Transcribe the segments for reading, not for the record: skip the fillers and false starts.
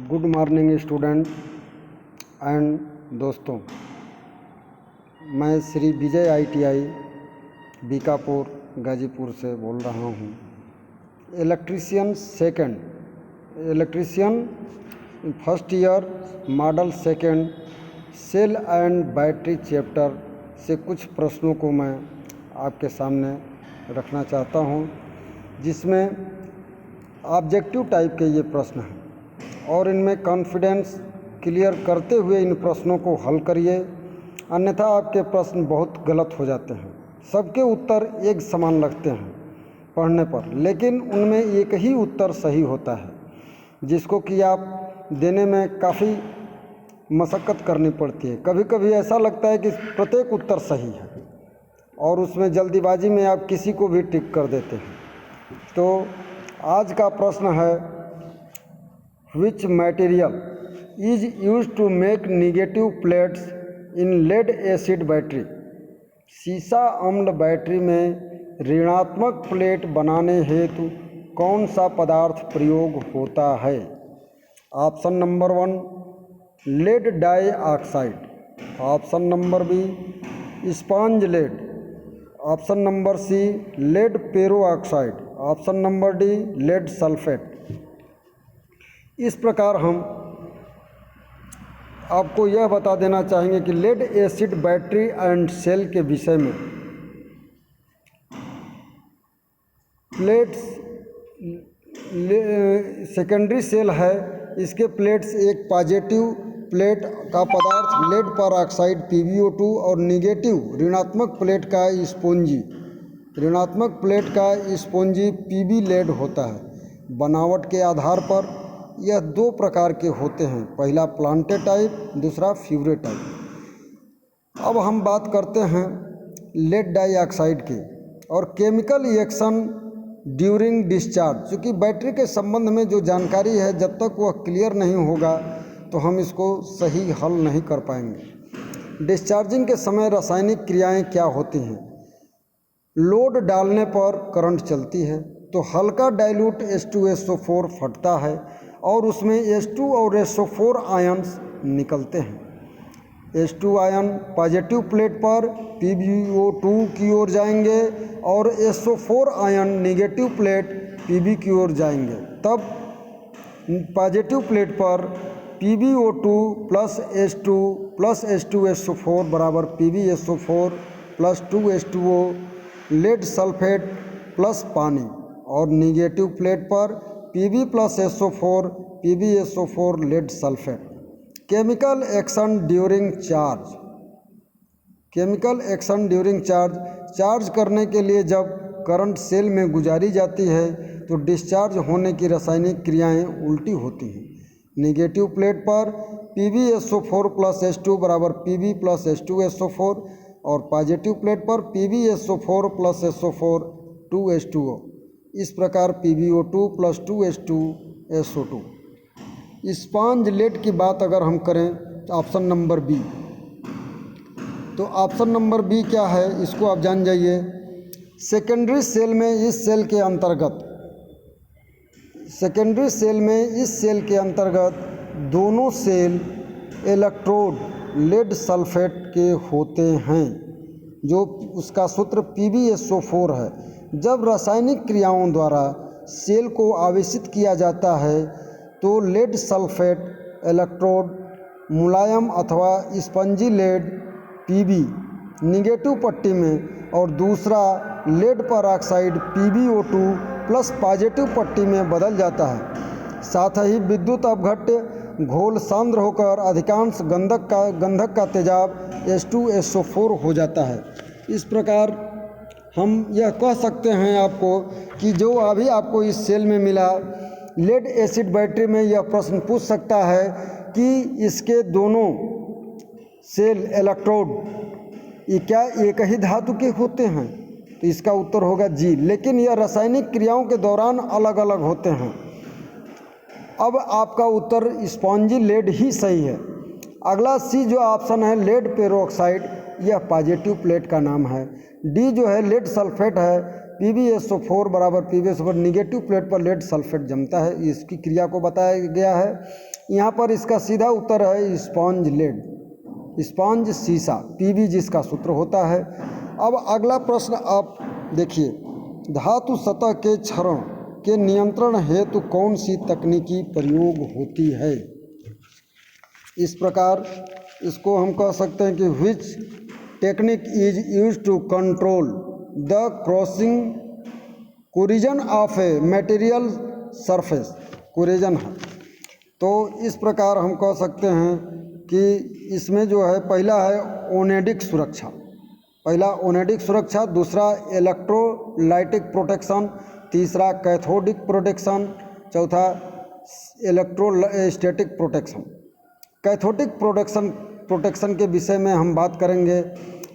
Good morning student and दोस्तों, मैं Shri Vijay ITI Bikapur Ghazipur से बोल रहा हूँ। Electrician first year model second cell and battery chapter से कुछ प्रश्नों को मैं आपके सामने रखना चाहता हूँ, जिसमें ऑब्जेक्टिव टाइप के ये प्रश्न हैं और इनमें कॉन्फिडेंस क्लियर करते हुए इन प्रश्नों को हल करिए, अन्यथा आपके प्रश्न बहुत गलत हो जाते हैं। सबके उत्तर एक समान लगते हैं पढ़ने पर, लेकिन उनमें एक ही उत्तर सही होता है, जिसको कि आप देने में काफ़ी मशक्क़त करनी पड़ती है। कभी कभी ऐसा लगता है कि प्रत्येक उत्तर सही है और उसमें जल्दीबाजी में आप किसी को भी टिक कर देते हैं। तो आज का प्रश्न है, Which material is used to make negative plates in lead acid battery? सीसा अम्ल बैटरी में ऋणात्मक प्लेट बनाने हेतु कौन सा पदार्थ प्रयोग होता है? Option number 1 lead dioxide, option number B sponge lead, option number C lead peroxide, option number D lead sulphate. इस प्रकार हम आपको यह बता देना चाहेंगे कि lead acid battery and cell के विषय में प्लेट्स सेकेंडरी सेल है, इसके प्लेट्स एक पॉजिटिव प्लेट का पदार्थ लेड पर ऑक्साइड PbO2 और निगेटिव ऋणात्मक प्लेट का स्पॉन्जी Pb लेड होता है। बनावट के आधार पर यह दो प्रकार के होते हैं, पहला प्लांटे टाइप, दूसरा फ्यूरे टाइप। अब हम बात करते हैं लेड डाइऑक्साइड की और केमिकल रिएक्शन ड्यूरिंग डिस्चार्ज। चूँकि बैटरी के संबंध में जो जानकारी है, जब तक वह क्लियर नहीं होगा तो हम इसको सही हल नहीं कर पाएंगे। डिस्चार्जिंग के समय रासायनिक क्रियाएं क्या होती हैं? लोड डालने पर करंट चलती है तो हल्का डाइल्यूट H2SO4 फटता है और उसमें H2 और SO4 आयन्स निकलते हैं। H2 आयन पॉजिटिव प्लेट पर PbO2 की ओर जाएंगे और SO4 ion negative plate Pb की ओर जाएंगे। तब पॉजिटिव प्लेट पर PbO2 plus H2 plus H2SO4 बराबर PbSO4 plus 2H2O lead sulphate plus पानी, और निगेटिव प्लेट पर Pb plus SO4 PbSO4 lead sulphate. Chemical action during charge करने के लिए जब करंट सेल में गुजारी जाती है तो डिस्चार्ज होने की रासायनिक क्रियाएं उल्टी होती हैं। निगेटिव प्लेट पर PbSO4 प्लस H2 बराबर Pb प्लस H2SO4 और पॉजिटिव प्लेट पर PbSO4 प्लस SO4 2H2O। इस प्रकार PbO2 plus 2H2SO2। Sponge lead की बात अगर हम करें तो ऑप्शन नंबर बी। तो ऑप्शन नंबर बी क्या है, इसको आप जान जाइए। सेकेंडरी सेल में इस सेल के अंतर्गत दोनों सेल इलेक्ट्रोड लेड सल्फेट के होते हैं, जो उसका सूत्र PbSO4 है। जब रासायनिक क्रियाओं द्वारा सेल को आवेशित किया जाता है तो लेड सल्फेट इलेक्ट्रोड मुलायम अथवा स्पंजी लेड Pb निगेटिव पट्टी में और दूसरा लेड पर ऑक्साइड PbO2 प्लस पॉजिटिव पट्टी में बदल जाता है। साथ ही विद्युत अपघट्य घोल सांद्र होकर अधिकांश गंधक का तेजाब H2SO4 हो जाता है। इस प्रकार हम यह कह सकते हैं आपको कि जो अभी आपको इस सेल में मिला लेड एसिड बैटरी में, यह प्रश्न पूछ सकता है कि इसके दोनों सेल इलेक्ट्रोड ये क्या एक ही धातु के होते हैं? तो इसका उत्तर होगा जी, लेकिन यह रासायनिक क्रियाओं के दौरान अलग अलग होते हैं। अब आपका उत्तर स्पॉन्जी लेड ही सही है। अगला सी जो ऑप्शन है लेड पेरोक्साइड, यह पॉजिटिव प्लेट का नाम है। डी जो है लेड सल्फेट है, PbSO4 बराबर PbSO4 निगेटिव प्लेट पर लेड सल्फेट जमता है, इसकी क्रिया को बताया गया है। यहाँ पर इसका सीधा उत्तर है स्पॉन्ज लेड, स्पॉन्ज शीशा, Pb जिसका सूत्र होता है। अब अगला प्रश्न आप देखिए, धातु सतह के क्षरण के नियंत्रण हेतु कौन सी तकनीकी प्रयोग होती है। इस प्रकार इसको हम कह सकते हैं कि which technique is use to control the crossing corrosion of a material surface, corrosion है। तो इस प्रकार हम कह सकते हैं कि इसमें जो है पहला है ओनेडिक सुरक्षा, पहला ओनेडिक सुरक्षा, दूसरा इलेक्ट्रोलाइटिक प्रोटेक्शन, तीसरा कैथोडिक प्रोटेक्शन, चौथा इलेक्ट्रोस्टैटिक प्रोटेक्शन। कैथोडिक प्रोटेक्शन के विषय में हम बात करेंगे,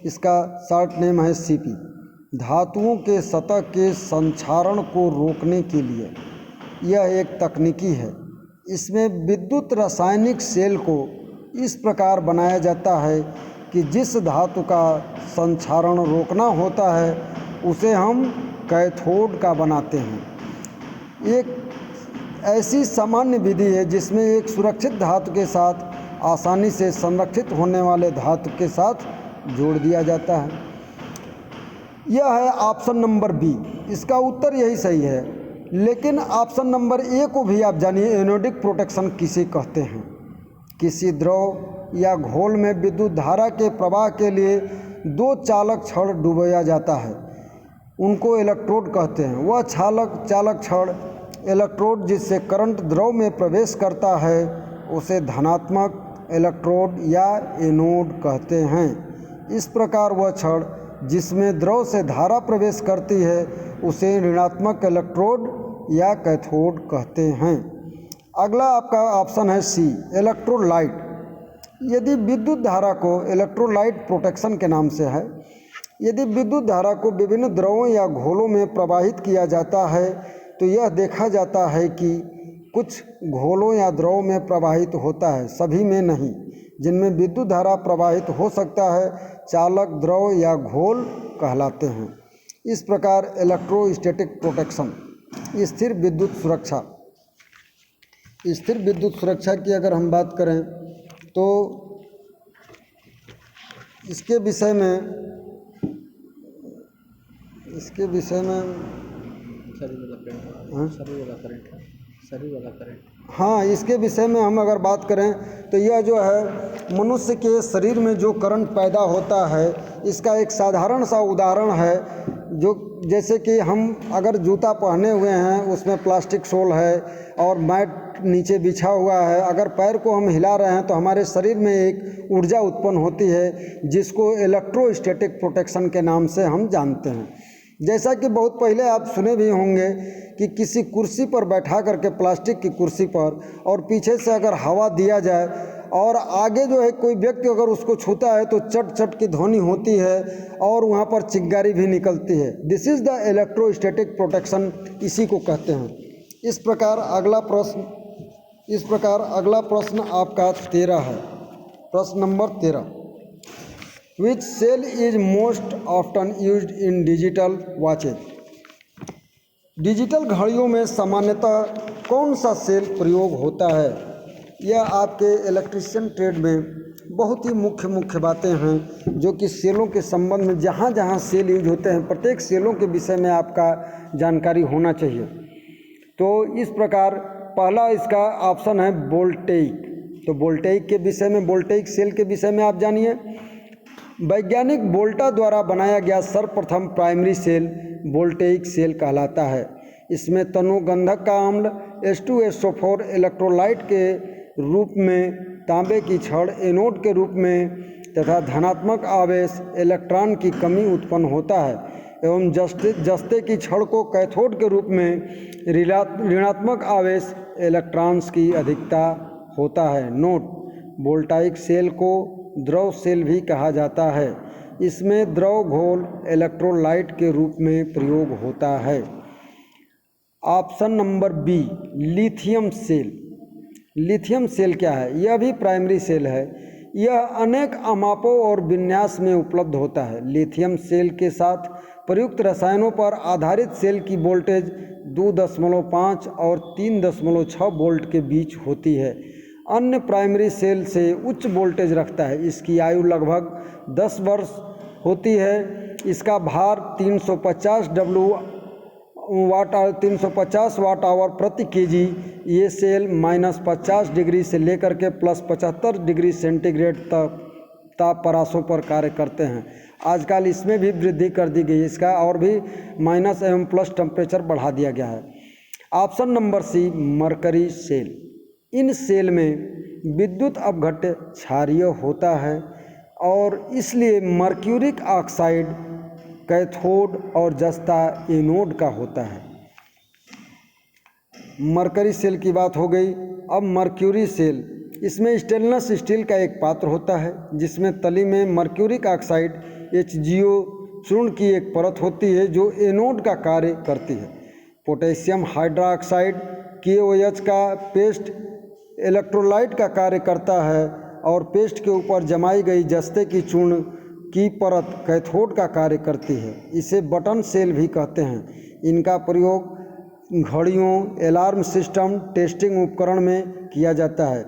इसका शॉर्ट नेम है CP। धातुओं के सतह के संक्षारण को रोकने के लिए यह एक तकनीकी है। इसमें विद्युत रासायनिक सेल को इस प्रकार बनाया जाता है कि जिस धातु का संक्षारण रोकना होता है उसे हम कैथोड का बनाते हैं। एक ऐसी सामान्य विधि है जिसमें एक सुरक्षित धातु के साथ आसानी से संरक्षित होने वाले धातु के साथ जोड़ दिया जाता है। यह है ऑप्शन नंबर बी, इसका उत्तर यही सही है। लेकिन ऑप्शन नंबर ए को भी आप जानिए, एनोडिक प्रोटेक्शन किसे कहते हैं। किसी द्रव या घोल में विद्युत धारा के प्रवाह के लिए दो चालक छड़ डुबोया जाता है, उनको इलेक्ट्रोड कहते हैं। वह चालक छड़ इलेक्ट्रोड जिससे करंट द्रव में प्रवेश करता है उसे धनात्मक इलेक्ट्रोड या एनोड कहते हैं। इस प्रकार वह छड़ जिसमें द्रव से धारा प्रवेश करती है उसे ऋणात्मक इलेक्ट्रोड या कैथोड कहते हैं। अगला आपका ऑप्शन है सी, इलेक्ट्रोलाइट। यदि विद्युत धारा को इलेक्ट्रोलाइट प्रोटेक्शन के नाम से है, यदि विद्युत धारा को विभिन्न द्रवों या घोलों में प्रवाहित किया जाता है तो यह देखा जाता है कि कुछ घोलों या द्रव में प्रवाहित होता है, सभी में नहीं। जिनमें विद्युत धारा प्रवाहित हो सकता है चालक द्रव या घोल कहलाते हैं। इस प्रकार इलेक्ट्रोस्टैटिक प्रोटेक्शन, स्थिर विद्युत सुरक्षा, स्थिर विद्युत सुरक्षा की अगर हम बात करें तो इसके विषय में हाँ, इसके विषय में हम अगर बात करें तो यह जो है मनुष्य के शरीर में जो करंट पैदा होता है इसका एक साधारण सा उदाहरण है। जो जैसे कि हम अगर जूता पहने हुए हैं उसमें प्लास्टिक सोल है और मैट नीचे बिछा हुआ है, अगर पैर को हम हिला रहे हैं तो हमारे शरीर में एक ऊर्जा उत्पन्न होती है जिसको इलेक्ट्रोस्टैटिक प्रोटेक्शन के नाम से हम जानते हैं। जैसा कि बहुत पहले आप सुने भी होंगे कि किसी कुर्सी पर बैठा करके, प्लास्टिक की कुर्सी पर, और पीछे से अगर हवा दिया जाए और आगे जो है कोई व्यक्ति अगर उसको छूता है तो चट चट की ध्वनि होती है और वहाँ पर चिंगारी भी निकलती है। This is the electrostatic protection, इसी को कहते हैं। इस प्रकार अगला प्रश्न आपका 13 है, प्रश्न number 13। Which cell is most often used in digital watches? Digital घड़ियों में सामान्यतः कौन सा सेल प्रयोग होता है? यह आपके इलेक्ट्रिशियन ट्रेड में बहुत ही मुख्य बातें हैं जो कि सेलों के संबंध में जहाँ जहाँ सेल यूज होते हैं प्रत्येक सेलों के विषय में आपका जानकारी होना चाहिए। तो इस प्रकार पहला इसका ऑप्शन है वोल्टेइक। तो वोल्टेइक के विषय में, वोल्टेइक सेल के विषय में आप जानिए। वैज्ञानिक वोल्टा द्वारा बनाया गया सर्वप्रथम प्राइमरी सेल वोल्टेइक सेल कहलाता है। इसमें तनुगंधक का अम्ल H2SO4 इलेक्ट्रोलाइट के रूप में, तांबे की छड़ एनोड के रूप में तथा धनात्मक आवेश इलेक्ट्रॉन की कमी उत्पन्न होता है एवं जस्ते की छड़ को कैथोड के रूप में ऋणात्मक आवेश इलेक्ट्रॉन्स की अधिकता होता है। नोट, वोल्टाइक सेल को द्रव सेल भी कहा जाता है। इसमें द्रव घोल इलेक्ट्रोलाइट के रूप में प्रयोग होता है। Option number B, lithium cell. Lithium cell क्या है? यह भी प्राइमरी सेल है। यह अनेक अमापों और विन्यास में उपलब्ध होता है। लिथियम सेल के साथ प्रयुक्त रसायनों पर आधारित सेल की वोल्टेज 2.5 और 3.6 वोल्ट के बीच होती है। अन्य प्राइमरी सेल से उच्च वोल्टेज रखता है। इसकी आयु लगभग 10 वर्ष होती है। इसका भार 350 वाट आवर प्रति केजी। ये सेल -50 डिग्री से लेकर के +75 डिग्री सेंटीग्रेड तक तापमानों पर कार्य करते हैं। आजकल इसमें भी वृद्धि कर दी गई, इसका और भी माइनस एवं प्लस टेम्परेचर बढ़ा दिया गया है। Option number C, mercury cell. इन सेल में विद्युत अपघट्य क्षारीय होता है और इसलिए मर्क्यूरिक ऑक्साइड कैथोड और जस्ता एनोड का होता है। मरकरी सेल की बात हो गई। अब मर्क्यूरी सेल, इसमें स्टेनलेस स्टील का एक पात्र होता है जिसमें तली में मर्क्यूरिक ऑक्साइड HgO चूर्ण की एक परत होती है जो एनोड का कार्य करती है। पोटेशियम हाइड्रोक्साइड KOH का पेस्ट इलेक्ट्रोलाइट का कार्य करता है और पेस्ट के ऊपर जमाई गई जस्ते की चूर्ण की परत कैथोड का कार्य करती है। इसे बटन सेल भी कहते हैं। इनका प्रयोग घड़ियों, अलार्म सिस्टम, टेस्टिंग उपकरण में किया जाता है।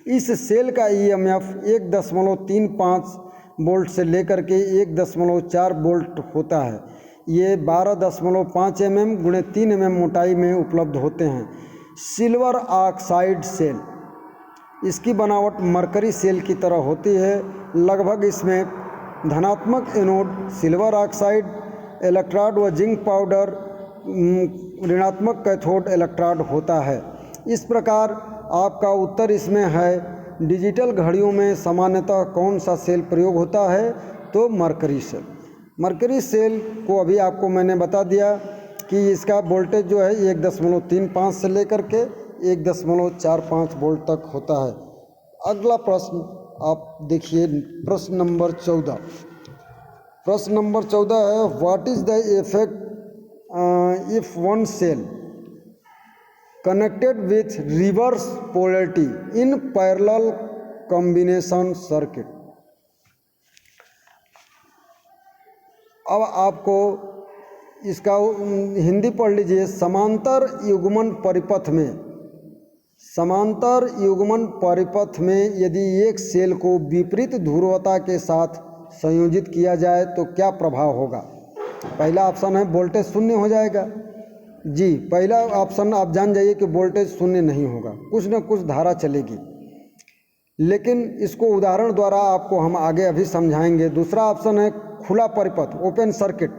इस सेल का EMF 1.35 वोल्ट से लेकर के 1.4 वोल्ट होता है। ये 12.5 mm × 3 mm मोटाई में उपलब्ध होते हैं। सिल्वर ऑक्साइड सेल, इसकी बनावट मरकरी सेल की तरह होती है। लगभग इसमें धनात्मक एनोड सिल्वर ऑक्साइड इलेक्ट्रोड व जिंक पाउडर ऋणात्मक कैथोड इलेक्ट्रोड होता है। इस प्रकार आपका उत्तर इसमें है। डिजिटल घड़ियों में सामान्यतः कौन सा सेल प्रयोग होता है? तो मरकरी सेल। मरकरी सेल को अभी आपको मैंने बता दिया कि इसका वोल्टेज जो है 1.35 से लेकर के 1.45 वोल्ट तक होता है। अगला प्रश्न आप देखिए, प्रश्न नंबर 14। प्रश्न नंबर 14 है, what is the effect if one cell connected with reverse polarity in parallel combination circuit. अब आपको इसका हिंदी पढ़ लीजिए। समांतर युग्मन परिपथ में यदि एक सेल को विपरीत ध्रुवता के साथ संयोजित किया जाए तो क्या प्रभाव होगा? पहला ऑप्शन है वोल्टेज शून्य हो जाएगा। जी, पहला ऑप्शन आप जान जाइए कि वोल्टेज शून्य नहीं होगा, कुछ न कुछ धारा चलेगी। लेकिन इसको उदाहरण द्वारा आपको हम आगे अभी समझाएंगे। दूसरा ऑप्शन है खुला परिपथ, ओपन सर्किट।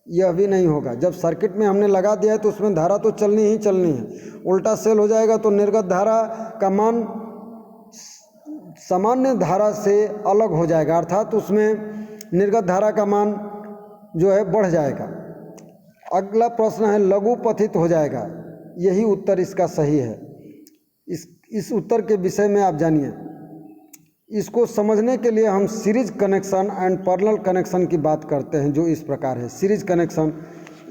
यह भी नहीं होगा। जब सर्किट में हमने लगा दिया है तो उसमें धारा तो चलनी ही चलनी है। उल्टा सेल हो जाएगा तो निर्गत धारा का मान सामान्य धारा से अलग हो जाएगा, अर्थात उसमें निर्गत धारा का मान जो है बढ़ जाएगा। अगला प्रश्न है लघु पथित हो जाएगा। यही उत्तर इसका सही है। इस उत्तर के विषय में आप जानिए। इसको समझने के लिए हम series connection and parallel connection की बात करते हैं, जो इस प्रकार है। सीरीज कनेक्शन,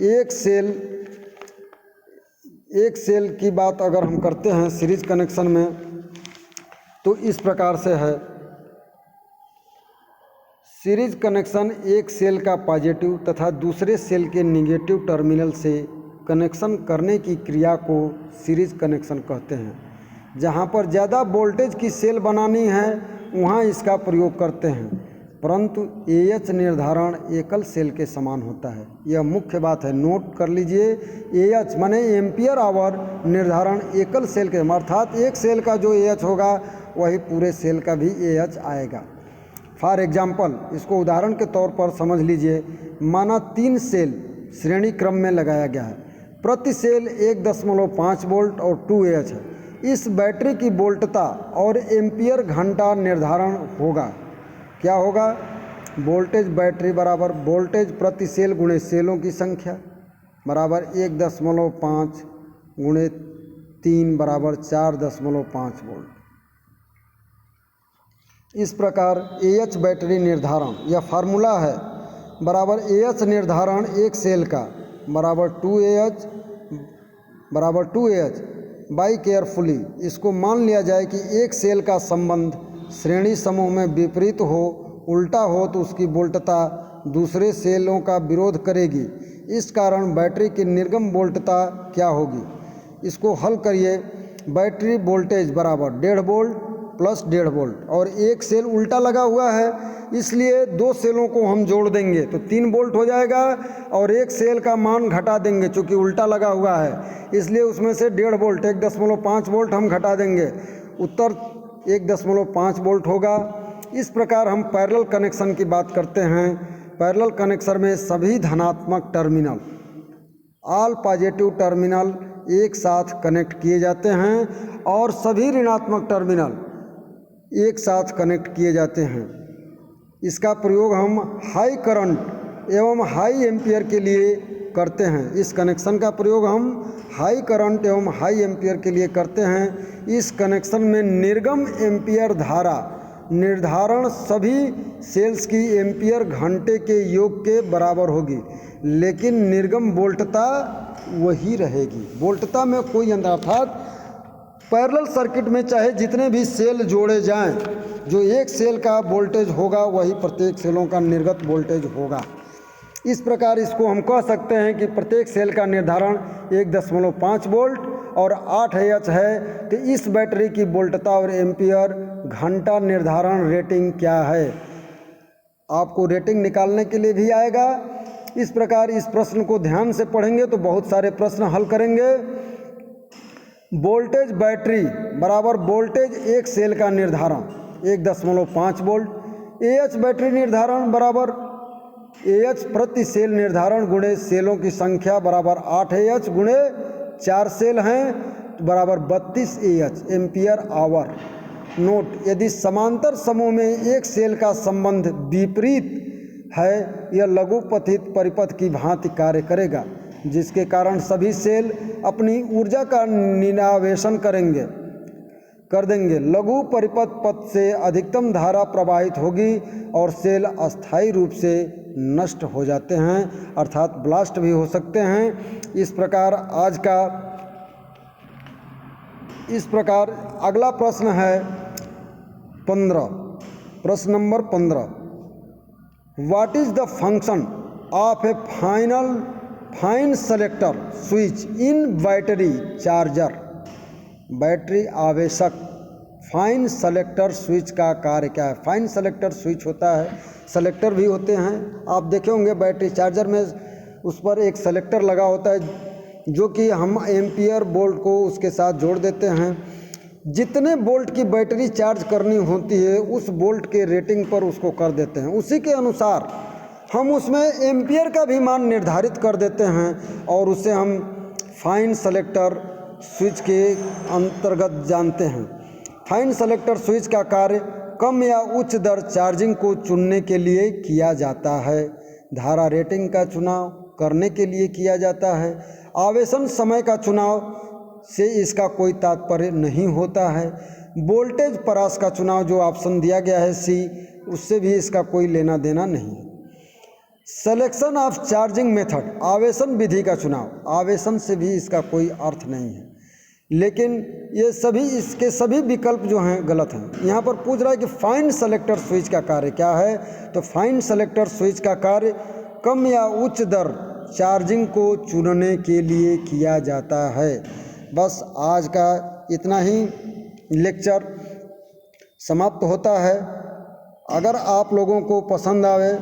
एक सेल की बात अगर हम करते हैं सीरीज कनेक्शन में तो इस प्रकार से है। सीरीज कनेक्शन एक सेल का पॉजिटिव तथा दूसरे सेल के नेगेटिव टर्मिनल से कनेक्शन करने की क्रिया को सीरीज कनेक्शन कहते हैं। जहाँ पर ज़्यादा वोल्टेज की सेल बनानी है वहाँ इसका प्रयोग करते हैं, परंतु AH निर्धारण एकल सेल के समान होता है। यह मुख्य बात है, नोट कर लीजिए। AH माने एम्पियर आवर निर्धारण एकल सेल के, अर्थात एक सेल का जो AH होगा वही पूरे सेल का भी AH आएगा। फॉर एग्जाम्पल, इसको उदाहरण के तौर पर समझ लीजिए। माना 3 सेल श्रेणी क्रम में लगाया गया है। प्रति सेल 1.5 वोल्ट और 2 AH है। इस बैटरी की वोल्टता और एम्पियर घंटा निर्धारण होगा। क्या होगा? वोल्टेज बैटरी बराबर वोल्टेज प्रति सेल गुणे सेलों की संख्या बराबर 1.5 गुणे 3 बराबर 4.5 वोल्ट। इस प्रकार AH बैटरी निर्धारण यह फार्मूला है बराबर AH निर्धारण एक सेल का बराबर 2AH बाई केयरफुली। इसको मान लिया जाए कि एक सेल का संबंध श्रेणी समूह में विपरीत हो, उल्टा हो तो उसकी वोल्टता दूसरे सेलों का विरोध करेगी। इस कारण बैटरी की निर्गम वोल्टता क्या होगी? इसको हल करिए। बैटरी वोल्टेज बराबर 1.5 वोल्ट प्लस 1.5 वोल्ट, और एक सेल उल्टा लगा हुआ है, इसलिए दो सेलों को हम जोड़ देंगे तो 3 वोल्ट हो जाएगा, और एक सेल का मान घटा देंगे चूँकि उल्टा लगा हुआ है, इसलिए उसमें से 1.5 वोल्ट 1.5 वोल्ट हम घटा देंगे। उत्तर 1.5 वोल्ट होगा। इस प्रकार हम पैरेलल कनेक्शन की बात करते हैं। पैरेलल कनेक्शन में सभी धनात्मक टर्मिनल, ऑल पॉजिटिव टर्मिनल एक साथ कनेक्ट किए जाते हैं और सभी ऋणात्मक टर्मिनल एक साथ कनेक्ट किए जाते हैं। इसका प्रयोग हम हाई करंट एवं हाई एम्पियर के लिए करते हैं। इस कनेक्शन का प्रयोग हम हाई करंट एवं हाई एम्पियर के लिए करते हैं। इस कनेक्शन में निर्गम एम्पियर धारा निर्धारण सभी सेल्स की एम्पियर घंटे के योग के बराबर होगी, लेकिन निर्गम वोल्टता वही रहेगी। वोल्टता में कोई अंतर, अर्थात पैरेलल सर्किट में चाहे जितने भी सेल जोड़े जाएं, जो एक सेल का वोल्टेज होगा वही प्रत्येक सेलों का निर्गत वोल्टेज होगा। इस प्रकार इसको हम कह सकते हैं कि प्रत्येक सेल का निर्धारण 1.5 वोल्ट और 8 AH है। तो इस बैटरी की वोल्टता और एम्पियर घंटा निर्धारण रेटिंग क्या है, आपको रेटिंग निकालने के लिए भी आएगा। इस प्रकार इस प्रश्न को ध्यान से पढ़ेंगे तो बहुत सारे प्रश्न हल करेंगे। वोल्टेज बैटरी बराबर वोल्टेज एक सेल का निर्धारण 1.5 वोल्ट। AH बैटरी निर्धारण बराबर AH प्रति सेल निर्धारण गुणे सेलों की संख्या बराबर 8 AH गुणे 4 सेल हैं बराबर 32 AH एम्पियर आवर। नोट, यदि समांतर समूह में एक सेल का संबंध विपरीत है, यह लघुपथित परिपथ की भांति कार्य करेगा, जिसके कारण सभी सेल अपनी ऊर्जा का निनावेशन कर देंगे। लघु परिपथ पथ से अधिकतम धारा प्रवाहित होगी और सेल अस्थायी रूप से नष्ट हो जाते हैं, अर्थात ब्लास्ट भी हो सकते हैं। इस प्रकार अगला प्रश्न है 15, प्रश्न number 15। What is the function of a fine selector switch in battery charger? Battery आवेशक फाइन सेलेक्टर स्विच का कार्य क्या है? फाइन सेलेक्टर स्विच होता है, सेलेक्टर भी होते हैं, आप देखे होंगे बैटरी चार्जर में उस पर एक सेलेक्टर लगा होता है जो कि हम एम्पियर बोल्ट को उसके साथ जोड़ देते हैं। जितने बोल्ट की बैटरी चार्ज करनी होती है उस बोल्ट के रेटिंग पर उसको कर देते हैं, उसी के अनुसार हम उसमें एम्पियर का भी मान निर्धारित कर देते हैं और उसे हम फाइन सेलेक्टर स्विच के अंतर्गत जानते हैं। फाइन सेलेक्टर स्विच का कार्य कम या उच्च दर चार्जिंग को चुनने के लिए किया जाता है, धारा रेटिंग का चुनाव करने के लिए किया जाता है। आवेशन समय का चुनाव से इसका कोई तात्पर्य नहीं होता है। वोल्टेज परास का चुनाव जो ऑप्शन दिया गया है C, उससे भी इसका कोई लेना देना नहीं है। सिलेक्शन ऑफ चार्जिंग मेथड, आवेशन विधि का चुनाव, आवेशन से भी इसका कोई अर्थ नहीं है, लेकिन ये सभी इसके सभी विकल्प जो हैं गलत हैं। यहाँ पर पूछ रहा है कि फाइन सेलेक्टर स्विच का कार्य क्या है, तो फाइन सेलेक्टर स्विच का कार्य कम या उच्च दर चार्जिंग को चुनने के लिए किया जाता है। बस आज का इतना ही लेक्चर समाप्त होता है। अगर आप लोगों को पसंद आवे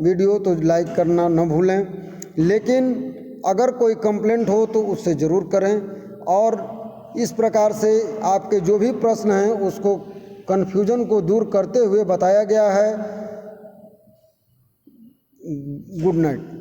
वीडियो तो लाइक करना न भूलें, लेकिन अगर कोई कंप्लेंट हो तो उससे ज़रूर करें। और इस प्रकार से आपके जो भी प्रश्न हैं उसको कन्फ्यूजन को दूर करते हुए बताया गया है। Good night.